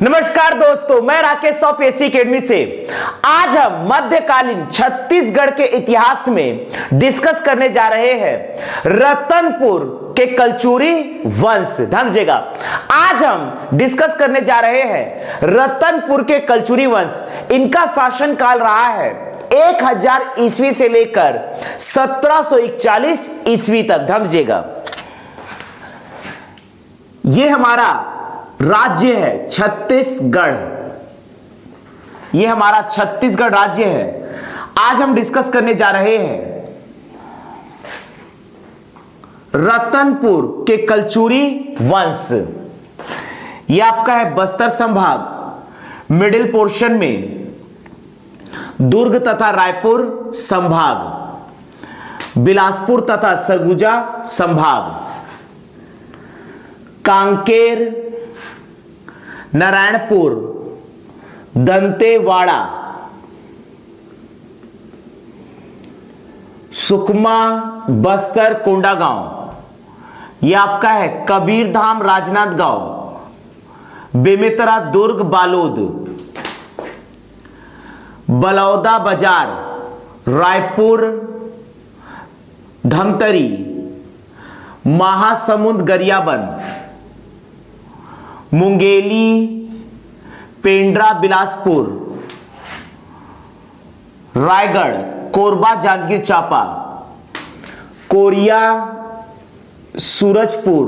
नमस्कार दोस्तों, मैं राकेश ऑफ एसी अकेडमी से। आज हम मध्यकालीन छत्तीसगढ़ के इतिहास में डिस्कस करने जा रहे हैं रतनपुर के कलचुरी वंश। ध्यान दीजिएगा, आज हम डिस्कस करने जा रहे हैं रतनपुर के कलचुरी वंश। इनका शासन काल रहा है 1000 ईस्वी से लेकर 1741 ईस्वी तक। ध्यान दीजिएगा, यह हमारा राज्य है छत्तीसगढ़। यह हमारा छत्तीसगढ़ राज्य है। आज हम डिस्कस करने जा रहे हैं रतनपुर के कलचुरी वंश। यह आपका है बस्तर संभाग, मिडिल पोर्शन में दुर्ग तथा रायपुर संभाग, बिलासपुर तथा सरगुजा संभाग, कांकेर, नारायणपुर, दंतेवाड़ा, सुकमा, बस्तर, कोंडागांव। यह आपका है कबीरधाम, राजनांदगांव, बेमेतरा, दुर्ग, बालोद, बलौदा बाजार, रायपुर, धमतरी, महासमुंद, गरियाबंद, मुंगेली, पेंड्रा, बिलासपुर, रायगढ़, कोरबा, जांजगीर चांपा, कोरिया, सूरजपुर,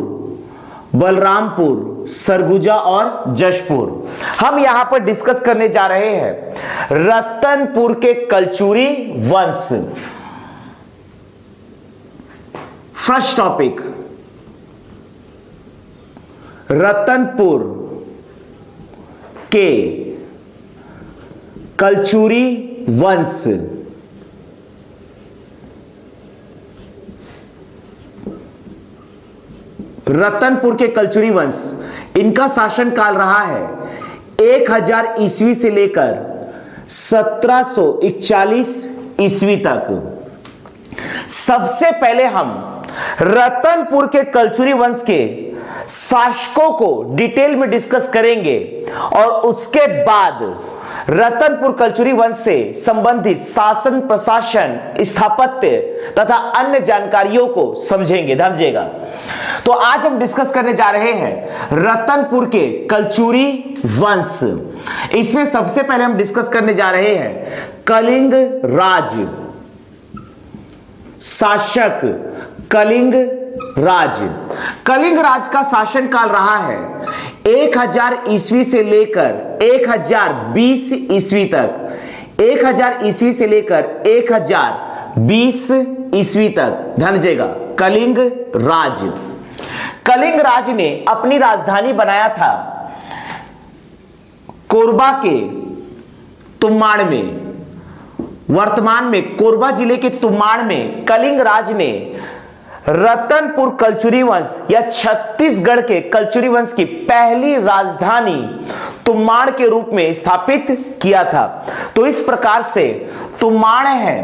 बलरामपुर, सरगुजा और जशपुर। हम यहां पर डिस्कस करने जा रहे हैं रतनपुर के कलचुरी वंश। फर्स्ट टॉपिक, रतनपुर के कलचुरी वंश। रतनपुर के कलचुरी वंश, इनका शासन काल रहा है 1000 ईस्वी से लेकर 1741 ईस्वी तक। सबसे पहले हम रतनपुर के कलचुरी वंश के शासकों को डिटेल में डिस्कस करेंगे और उसके बाद रतनपुर कलचुरी वंश से संबंधित शासन, प्रशासन, स्थापत्य तथा अन्य जानकारियों को समझेंगे। ध्यान दीजिएगा, तो आज हम डिस्कस करने जा रहे हैं रतनपुर के कलचुरी वंश। इसमें सबसे पहले हम डिस्कस करने जा रहे हैं कलिंग राज शासक। कलिंग राज, कलिंग राज का शासन काल रहा है 1000 ईस्वी से लेकर 1020 ईस्वी तक। 1000 ईस्वी से लेकर 1020 ईस्वी तक। ध्यान दीजिएगा, कलिंग राज। कलिंग राज ने अपनी राजधानी बनाया था कोरबा के तुमाड़ में। वर्तमान में कोरबा जिले के तुमाड़ में कलिंग राज ने रतनपुर कलचुरी वंश या छत्तीसगढ़ के कलचुरी वंश की पहली राजधानी तुमाड़ के रूप में स्थापित किया था। तो इस प्रकार से तुमाड़ है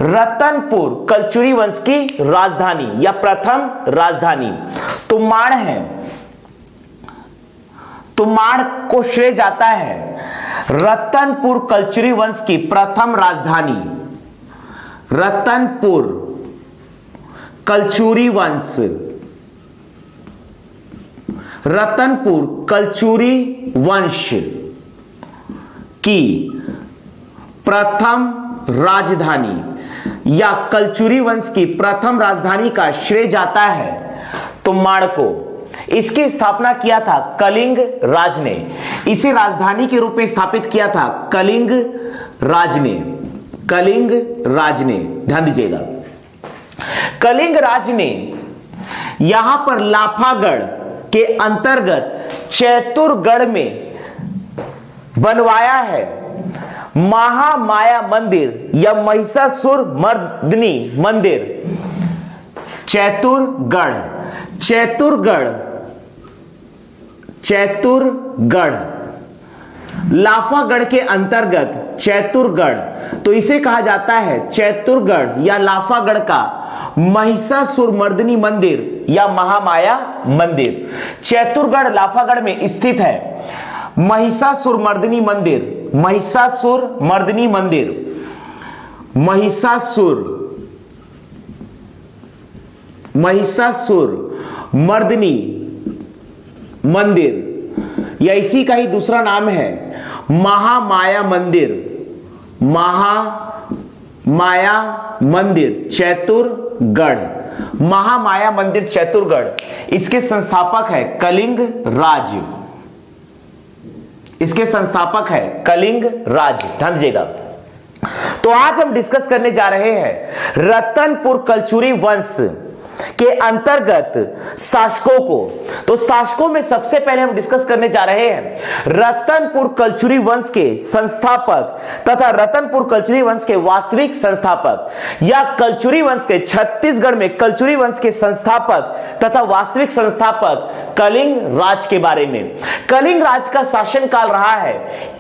रतनपुर कलचुरी वंश की राजधानी या प्रथम राजधानी। तुमाड़ है, तुमाड़ को श्रेय जाता है रतनपुर कलचुरी वंश की प्रथम राजधानी। रतनपुर कलचुरी वंश, रतनपुर कलचुरी वंश की प्रथम राजधानी या कलचुरी वंश की प्रथम राजधानी का श्रेय जाता है तुमाड़ को। इसकी स्थापना किया था कलिंग राज ने। इसे राजधानी के रूप में स्थापित किया था कलिंग राज ने। कलिंग राज ने, ध्यान दीजिएगा, कलिंग राज ने यहां पर लाफागढ़ के अंतर्गत चैतुरगढ़ में बनवाया है महामाया मंदिर या महिषासुर मर्दिनी मंदिर। चैतुरगढ़, चैतुरगढ़, चैतुरगढ़, लाफागढ़ के अंतर्गत चैतुरगढ़। तो इसे कहा जाता है चैतुरगढ़ या लाफागढ़ का महिषासुर मर्दिनी मंदिर या महामाया मंदिर। चैतुरगढ़ लाफागढ़ में स्थित है। महिषासुर मर्दिनी मंदिर, महिषासुर मर्दिनी मंदिर, महिषासुर मर्दिनी मंदिर, या इसी का ही दूसरा नाम है महामाया मंदिर, महामाया मंदिर चैतुरगढ़, महामाया मंदिर चैतुरगढ़। इसके संस्थापक है कलिंग राज, इसके संस्थापक है कलिंग राज। ध्यान दीजिएगा। तो आज हम डिस्कस करने जा रहे हैं रतनपुर कलचुरी वंश के अंतर्गत शासकों को। तो शासकों में सबसे पहले हम डिस्कस करने जा रहे हैं रतनपुर कलचुरी वंश के संस्थापक तथा रतनपुर कलचुरी वंश के वास्तविक संस्थापक, या कलचुरी वंश के छत्तीसगढ़ में कलचुरी वंश के संस्थापक तथा वास्तविक संस्थापक कलिंग राज के बारे में। कलिंग राज का शासन काल रहा है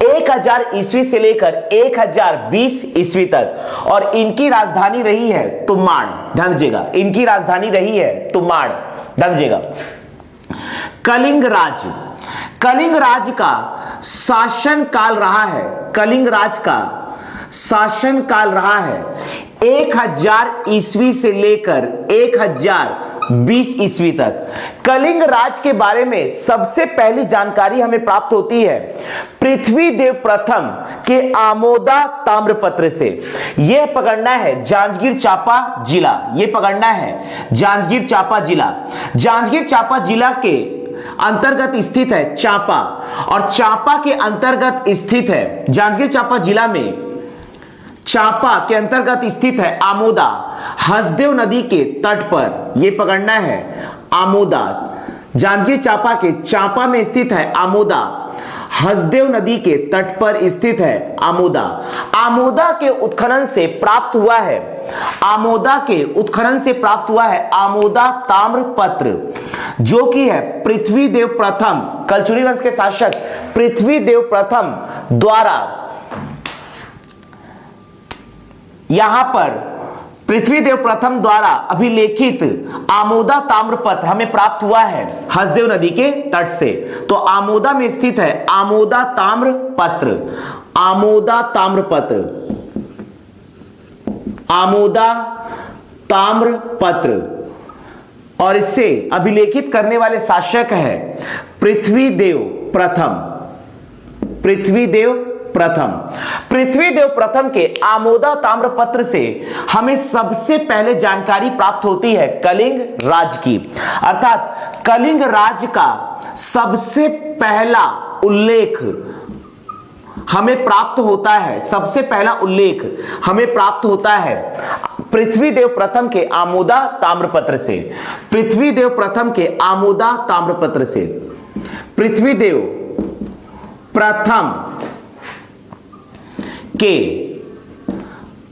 1000 ईस्वी से लेकर 1020 ईस्वी तक, और इनकी राजधानी रही है तुमाड़। ध्यान दीजिएगा, इनकी राजधानी रही है तुमाड़। ध्यान दीजिएगा। कलिंग राज, कलिंग राज का शासन काल रहा है, कलिंग राज का शासन काल रहा है 1000 ईस्वी से लेकर 1020 ईस्वी तक। कलिंग राज के बारे में सबसे पहली जानकारी हमें प्राप्त होती है पृथ्वी देव प्रथम के आमोदा ताम्रपत्र से। यह पकड़ना है जांजगीर चांपा जिला, यह पकड़ना है जांजगीर चांपा जिला। जांजगीर चांपा जिला के अंतर्गत स्थित है चांपा, और चांपा के अंतर्गत स्थित है, जांजगीर चांपा जिला में चांपा के अंतर्गत स्थित है आमोदा, हसदेव नदी के तट पर। यह पकड़ना है आमोदा, जांजगीर चांपा के चांपा में स्थित है आमोदा, हसदेव नदी के तट पर स्थित है आमोदा। आमोदा के उत्खनन से प्राप्त हुआ है, आमोदा के उत्खनन से प्राप्त हुआ है आमोदा ताम्रपत्र, जो कि है पृथ्वी देव प्रथम, कलचुरी वंश के शासक पृथ्वी देव प्रथम द्वारा, यहां पर पृथ्वी देव प्रथम द्वारा अभिलेखित आमोदा ताम्रपत्र हमें प्राप्त हुआ है हसदेव नदी के तट से। तो आमोदा में स्थित है आमोदा ताम्रपत्र, आमोदा ताम्रपत्र, आमोदा ताम्रपत्र, और इसे अभिलेखित करने वाले शासक है पृथ्वी देव प्रथम, पृथ्वी देव प्रथम। पृथ्वी देव प्रथम के आमोदा ताम्रपत्र से हमें सबसे पहले जानकारी प्राप्त होती है कलिंग राज की, अर्थात कलिंग राज का सबसे पहला उल्लेख हमें प्राप्त होता है, सबसे पहला उल्लेख हमें प्राप्त होता है पृथ्वी देव प्रथम के आमोदा ताम्रपत्र से, पृथ्वी देव प्रथम के आमोदा ताम्रपत्र से। पृथ्वी देव प्रथम के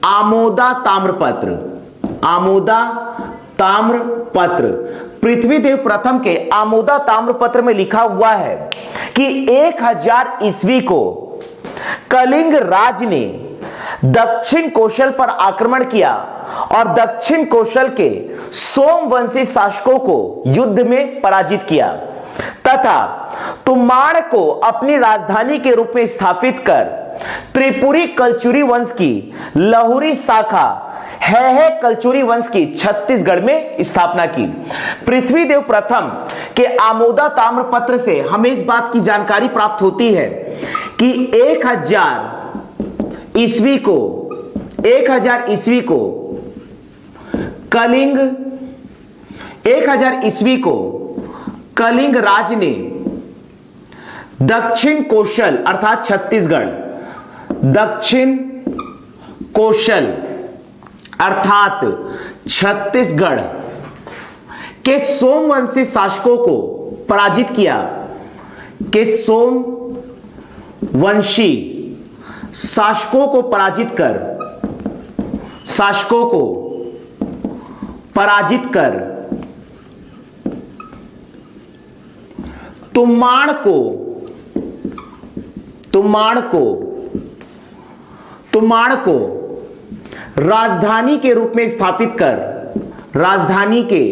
आमोदा ताम्रपत्र, आमोदा ताम्रपत्र, पृथ्वी देव प्रथम के आमोदा ताम्रपत्र में लिखा हुआ है कि 1000 ईस्वी को कलिंग राज ने दक्षिण कौशल पर आक्रमण किया और दक्षिण कौशल के सोमवंशी शासकों को युद्ध में पराजित किया तथा तुमाड़ को अपनी राजधानी के रूप में स्थापित कर त्रिपुरी कलचुरी वंश की लहुरी शाखा है कलचुरी वंश की छत्तीसगढ़ में स्थापना की। पृथ्वी देव प्रथम के आमोदा ताम्रपत्र से हमें इस बात की जानकारी प्राप्त होती है कि 1000 ईस्वी को, 1000 ईस्वी को कलिंग, 1000 ईस्वी को कलिंग राज ने दक्षिण कौशल अर्थात छत्तीसगढ़, दक्षिण कौशल अर्थात छत्तीसगढ़ के सोमवंशी शासकों को पराजित किया, के सोमवंशी शासकों को पराजित कर, शासकों को पराजित कर तुमाड़ को राजधानी के रूप में स्थापित कर, राजधानी के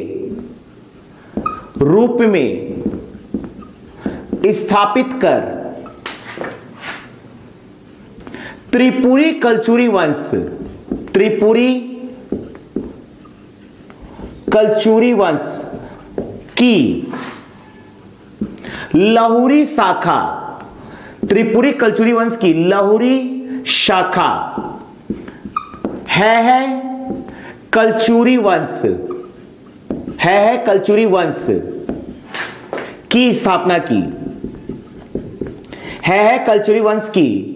रूप में स्थापित कर त्रिपुरी कलचुरी वंश, त्रिपुरी कलचुरी वंश की लाहुरी शाखा, त्रिपुरी कलचुरी वंश की लाहुरी शाखा है कलचुरी वंश, है कलचुरी वंश की स्थापना की, है कलचुरी वंश की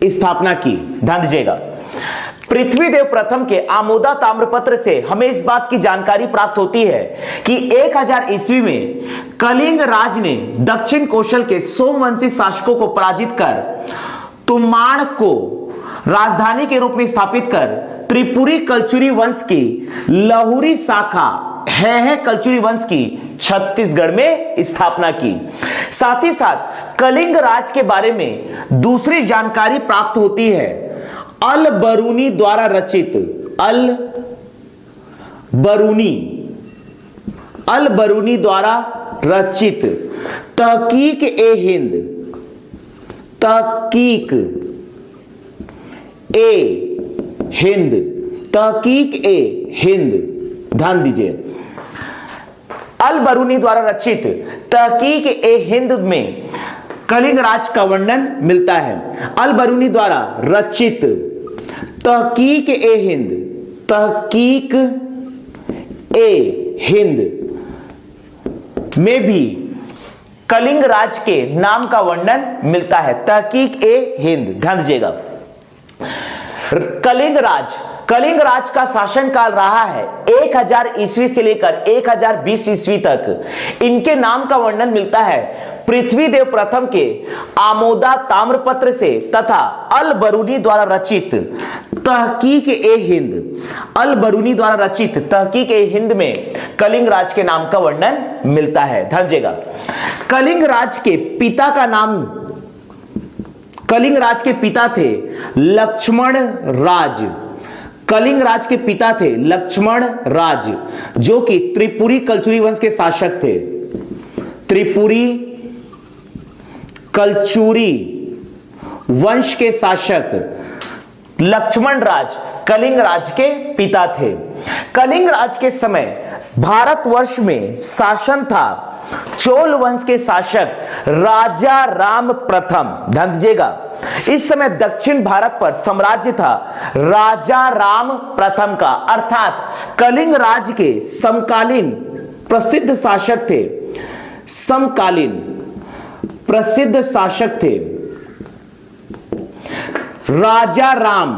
स्थापना की। ध्यान दीजिएगा, पृथ्वीदेव प्रथम के आमोदा ताम्रपत्र से हमें इस बात की जानकारी प्राप्त होती है कि 1000 ईस्वी में कलिंग राज ने दक्षिण कौशल के सोमवंशी शासकों को पराजित कर तुमाण को राजधानी के रूप में स्थापित कर त्रिपुरी कलचुरी वंश की लाहुरी शाखा है कलचुरी वंश की छत्तीसगढ़ में स्थापना की। साथ ही साथ कलिंग राज के बारे में दूसरी जानकारी प्राप्त होती है अल बरूनी द्वारा रचित, अल बरूनी द्वारा रचित तहकीक ए हिंद, तहकीक ए हिंद, तहकीक ए हिंद। ध्यान दीजिए, अल बरूनी द्वारा रचित तहकीक ए हिंद में कलिंग राज का वर्णन मिलता है। अल बरूनी द्वारा रचित तहकीक ए हिंद, तहकीक ए हिंद में भी कलिंग राज के नाम का वर्णन मिलता है। तहकीक ए हिंद, ध्यान दीजिएगा, कलिंग राज का शासनकाल रहा है 1000 ईस्वी से लेकर 1020 ईस्वी तक। इनके नाम का वर्णन मिलता है पृथ्वीदेव प्रथम के आमोदा ताम्रपत्र से तथा अल बरूनी द्वारा रचित तहकीक ए हिंद, अल बरूनी द्वारा रचित तहकीक ए हिंद में कलिंग राज के नाम का वर्णन मिलता है। ध्यान दीजिएगा, कलिंग राज के पिता का नाम, कलिंग राज के पिता थे लक्ष्मण राज, कलिंग राज के पिता थे लक्ष्मण राज, जो कि त्रिपुरी कलचुरी वंश के शासक थे। त्रिपुरी कलचुरी वंश के शासक लक्ष्मण राज कलिंग राज के पिता थे। कलिंग राज के समय भारतवर्ष में शासन था चोल वंश के शासक राजा राम प्रथम। ध्यान दीजिएगा, इस समय दक्षिण भारत पर साम्राज्य था राजा राम प्रथम का, अर्थात कलिंग राज के समकालीन प्रसिद्ध शासक थे, समकालीन प्रसिद्ध शासक थे राजा राम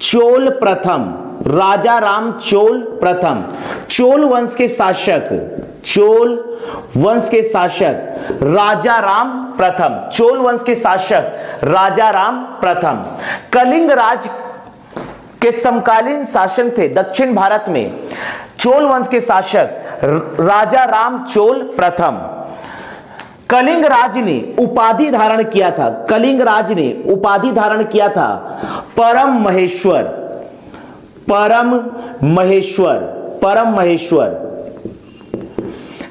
चोल प्रथम, राजा राम चोल प्रथम, चोल वंश के शासक, चोल वंश के शासक राजा राम प्रथम, चोल वंश के शासक राजा राम प्रथम। कलिंग राज के समकालीन शासन थे दक्षिण भारत में चोल वंश के शासक राजा राम चोल प्रथम। कलिंग राज ने उपाधि धारण किया था, कलिंग राज ने उपाधि धारण किया था परम महेश्वर, परम महेश्वर, परम महेश्वर।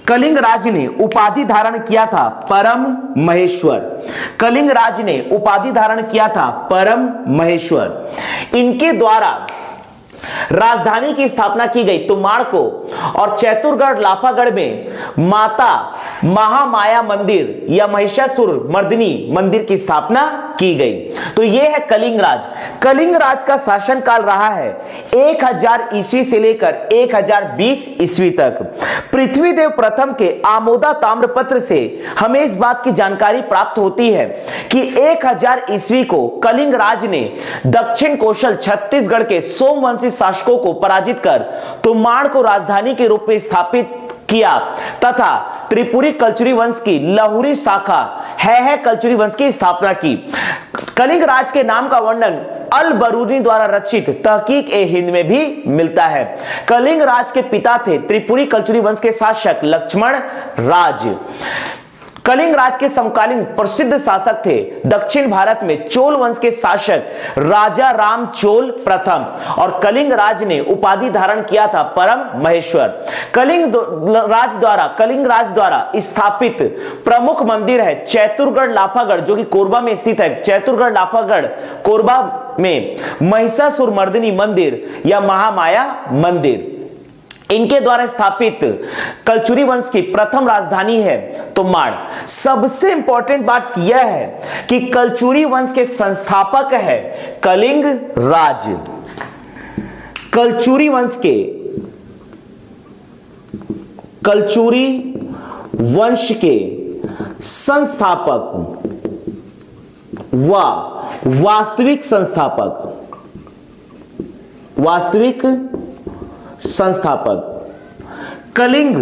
कलिंग राज ने उपाधि धारण किया था परम महेश्वर, कलिंग राज ने उपाधि धारण किया था परम महेश्वर। इनके द्वारा राजधानी की स्थापना की गई तुमाड़ को और चैतुरगढ़ लाफागढ़ में माता महामाया मंदिर या महिषासुर मर्दिनी मंदिर की स्थापना की गई। तो यह है कलिंग राज। कलिंग राज का शासनकाल रहा है 1000 ईस्वी से लेकर 1020 ईस्वी तक। पृथ्वीदेव प्रथम के आमोदा ताम्रपत्र से हमें इस बात की जानकारी प्राप्त होती है कि 1000 ईस्वी को कलिंग राज ने दक्षिण कौशल छत्तीसगढ़ के सोमवंशी शासकों को पराजित कर तुमाड़ को राजधानी के रूप में स्थापित किया तथा त्रिपुरी कलचुरी वंश की लाहुरी शाखा है कलचुरी वंश की स्थापना की। कलिंग राज के नाम का वर्णन अल बरूनी द्वारा रचित तहकीक ए हिंद में भी मिलता है। कलिंग राज के पिता थे त्रिपुरी कलचुरी वंश के शासक लक्ष्मण राज। कलिंग राज के समकालीन प्रसिद्ध शासक थे दक्षिण भारत में चोल वंश के शासक राजा राम चोल प्रथम, और कलिंग राज ने उपाधि धारण किया था परम महेश्वर। कलिंग राज द्वारा स्थापित प्रमुख मंदिर है चैतुरगढ़ लाफागढ़, जो कि कोरबा में स्थित है। चैतुरगढ़ लाफागढ़ कोरबा में महिषासुर मर्दिनी मंदिर या महामाया मंदिर, इनके द्वारा स्थापित कलचुरी वंश की प्रथम राजधानी है तोमाड़। सबसे इंपॉर्टेंट बात यह है कि कलचुरी वंश के संस्थापक है कलिंग राज। कलचुरी वंश के संस्थापक व वास्तविक संस्थापक कलिंग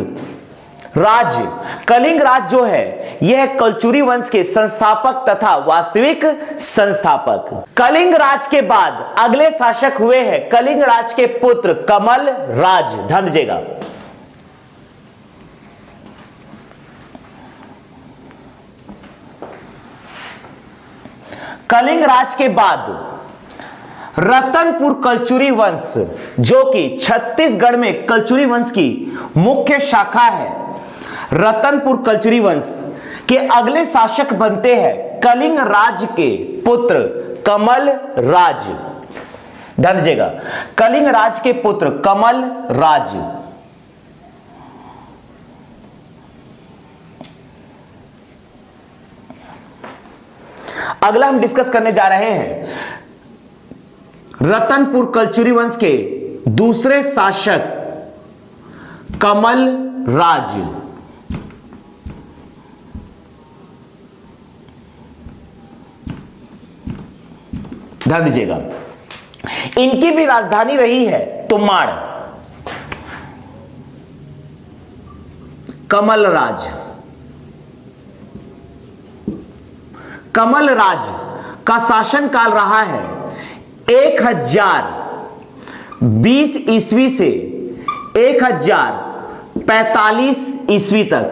राज जो है यह कलचुरी वंश के संस्थापक तथा वास्तविक संस्थापक। कलिंग राज के बाद अगले शासक हुए हैं कलिंग राज के पुत्र कमल राज। ध्यान दीजिएगा, कलिंग राज के बाद रतनपुर कलचुरी वंश, जो कि छत्तीसगढ़ में कलचुरी वंश की मुख्य शाखा है। रतनपुर कलचुरी वंश के अगले शासक बनते हैं कलिंग राज के पुत्र कमल राज। ध्यान दीजिएगा, कलिंग राज के पुत्र कमल राज। अगला हम डिस्कस करने जा रहे हैं रतनपुर कलचुरी वंश के दूसरे शासक कमल राज। ध्यान दीजिएगा, इनकी भी राजधानी रही है तोमाड़। कमल राज का शासनकाल रहा है 1020 ईस्वी से 1045 ईस्वी तक।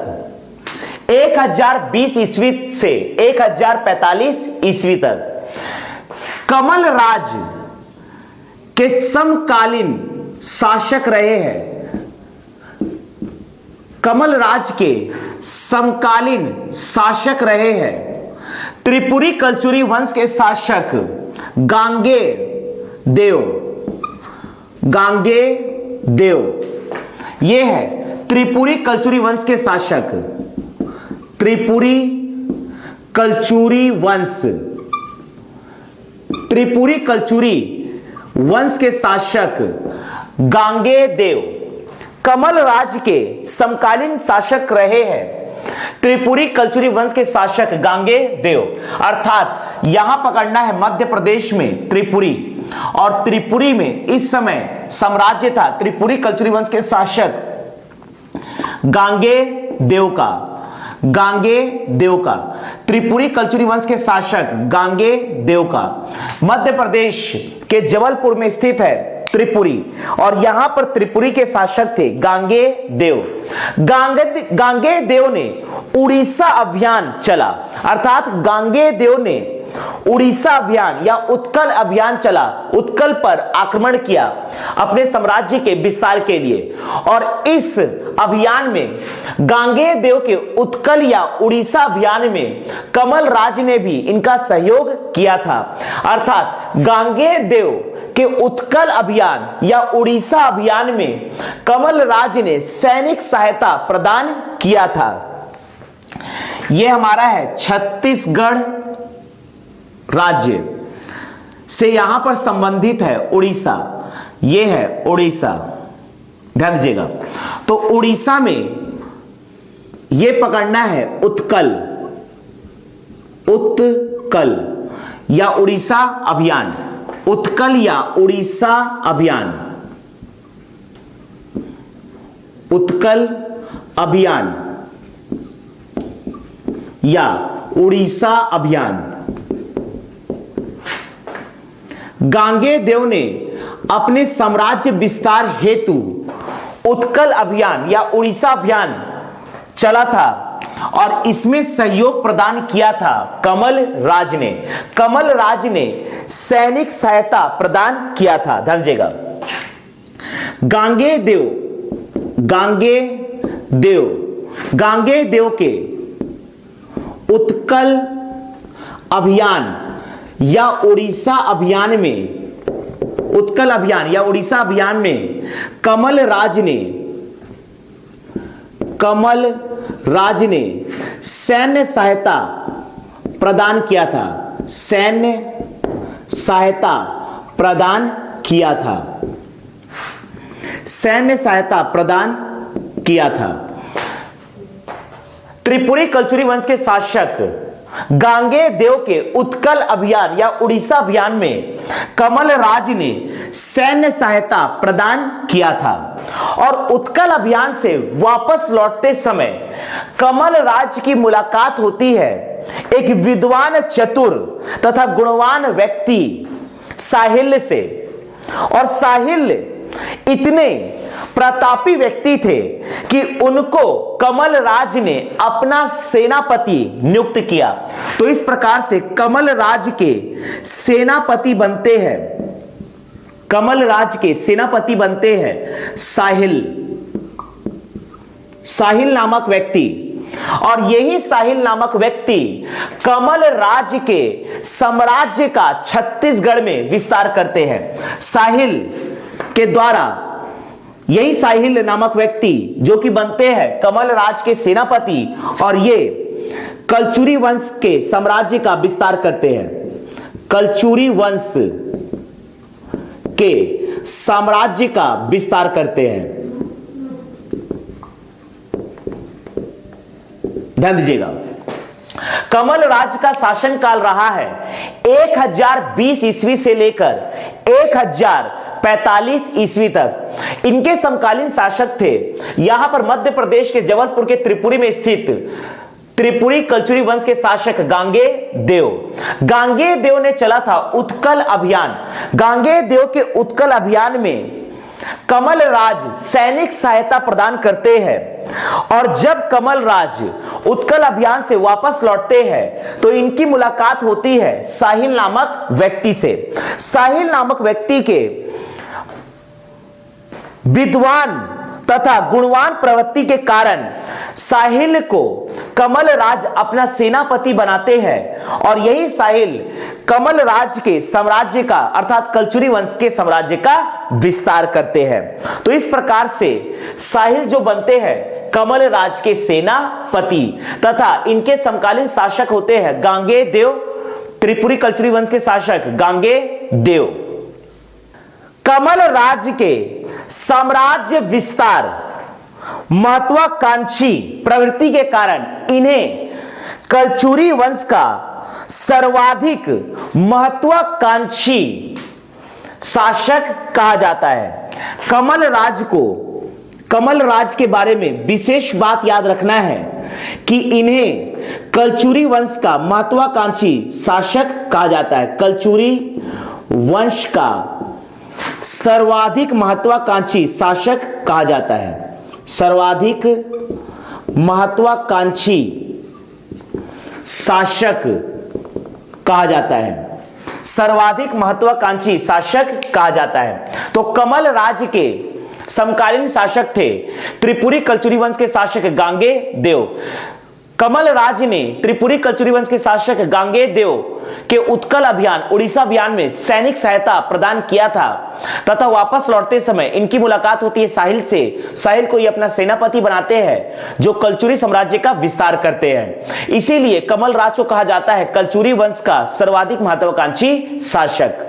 1020 ईस्वी से 1045 ईस्वी तक कमल राज के समकालीन शासक रहे हैं। कमल राज के समकालीन शासक रहे हैं त्रिपुरी कलचुरी वंश के शासक गांगे देव। ये है त्रिपुरी कलचुरी वंश के शासक। त्रिपुरी कलचुरी वंश के शासक गांगे देव कमल राज के समकालीन शासक रहे हैं। त्रिपुरी कलचुरी वंश के शासक गांगे देव, अर्थात यहां पकड़ना है मध्य प्रदेश में त्रिपुरी, और त्रिपुरी में इस समय साम्राज्य था त्रिपुरी कलचुरी वंश के शासक गांगे देव का। त्रिपुरी कलचुरी वंश के शासक गांगे देव का मध्य प्रदेश के जबलपुर में स्थित है त्रिपुरी, और यहां पर त्रिपुरी के शासक थे गांगे देव। गांगे देव ने उड़ीसा अभियान चला, अर्थात गांगे देव ने उड़ीसा अभियान या उत्कल अभियान चला, उत्कल पर आक्रमण किया अपने साम्राज्य के विस्तार के लिए। और इस अभियान में गांगे देव के उत्कल या उड़ीसा अभियान में कमल राज ने भी इनका सहयोग किया था, अर्थात गांगे देव के उत्कल अभियान या उड़ीसा अभियान में कमल राज ने सैनिक सहायता प्रदान किया था। यह हमारा है छत्तीसगढ़ राज्य से यहां पर संबंधित है उड़ीसा। यह है उड़ीसा, ध्यान दीजिएगा। तो उड़ीसा में यह पकड़ना है उत्कल या उड़ीसा अभियान। उत्कल या उड़ीसा अभियान, उत्कल अभियान या उड़ीसा अभियान। गांगे देव ने अपने साम्राज्य विस्तार हेतु उत्कल अभियान या उड़ीसा अभियान चला था, और इसमें सहयोग प्रदान किया था कमल राज ने। कमल राज ने सैनिक सहायता प्रदान किया था। ध्यान दीजिएगा, गांगे देव के उत्कल अभियान या उड़ीसा अभियान में कमल राज ने सैन्य सहायता प्रदान किया था। त्रिपुरी कलचुरी वंश के शासक गांगे देव के उत्कल अभियान या उड़ीसा अभियान में कमल राज ने सैन्य सहायता प्रदान किया था। और उत्कल अभियान से वापस लौटते समय कमल राज की मुलाकात होती है एक विद्वान, चतुर तथा गुणवान व्यक्ति साहिल से। और साहिल इतने प्रतापी व्यक्ति थे कि उनको कमल राज ने अपना सेनापति नियुक्त किया। तो इस प्रकार से कमल राज के सेनापति बनते हैं साहिल नामक व्यक्ति। और यही साहिल नामक व्यक्ति कमल राज के साम्राज्य का छत्तीसगढ़ में विस्तार करते हैं। साहिल के द्वारा यही साहिल नामक व्यक्ति जो कि बनते हैं कमल राज के सेनापति और ये कलचुरी वंश के साम्राज्य का विस्तार करते हैं। कलचुरी वंश के साम्राज्य का विस्तार करते हैं। ध्यान दीजिएगा, कमल राज का शासनकाल रहा है 1020 ईस्वी से लेकर 1045 ईस्वी तक। इनके समकालीन शासक थे यहां पर मध्य प्रदेश के जबलपुर के त्रिपुरी में स्थित त्रिपुरी कलचुरी वंश के शासक गांगे देव ने चला था उत्कल अभियान। गांगे देव के उत्कल अभियान में कमल राज सैनिक सहायता प्रदान करते हैं। और जब कमल राज उत्कल अभियान से वापस लौटते हैं तो इनकी मुलाकात होती है साहिल नामक व्यक्ति से। साहिल नामक व्यक्ति के विद्वान तथा गुणवान प्रवृत्ति के कारण साहिल को कमल राज अपना सेनापति बनाते हैं। और यही साहिल कमल राज के साम्राज्य का अर्थात कलचुरी वंश के साम्राज्य का विस्तार करते हैं। तो इस प्रकार से साहिल जो बनते हैं कमल राज के सेनापति तथा इनके समकालीन शासक होते हैं गांगे देव। त्रिपुरी कलचुरी वंश के शासक गांगे देव। कमल राज के साम्राज्य विस्तार महत्वाकांक्षी प्रवृत्ति के कारण इन्हें कलचुरी वंश का सर्वाधिक महत्वाकांक्षी शासक कहा जाता है। कमल राज के बारे में विशेष बात याद रखना है कि इन्हें कलचुरी वंश का महत्वाकांक्षी शासक कहा जाता है। कलचुरी वंश का सर्वाधिक महत्वाकांक्षी शासक कहा जाता है। सर्वाधिक महत्वाकांक्षी शासक कहा जाता है। सर्वाधिक महत्वाकांक्षी शासक कहा जाता है। तो कमल राज के समकालीन शासक थे त्रिपुरी कलचुरी वंश के शासक गांगे देव। कमल राज ने त्रिपुरी कलचुरी वंश के शासक गांगे देव के उत्कल अभियान उड़ीसा अभियान में सैनिक सहायता प्रदान किया था तथा वापस लौटते समय इनकी मुलाकात होती है साहिल से। साहिल को ये अपना सेनापति बनाते हैं जो कलचुरी साम्राज्य का विस्तार करते हैं। इसीलिए कमल राज को कहा जाता है कलचुरी वंश का सर्वाधिक महत्वाकांक्षी शासक।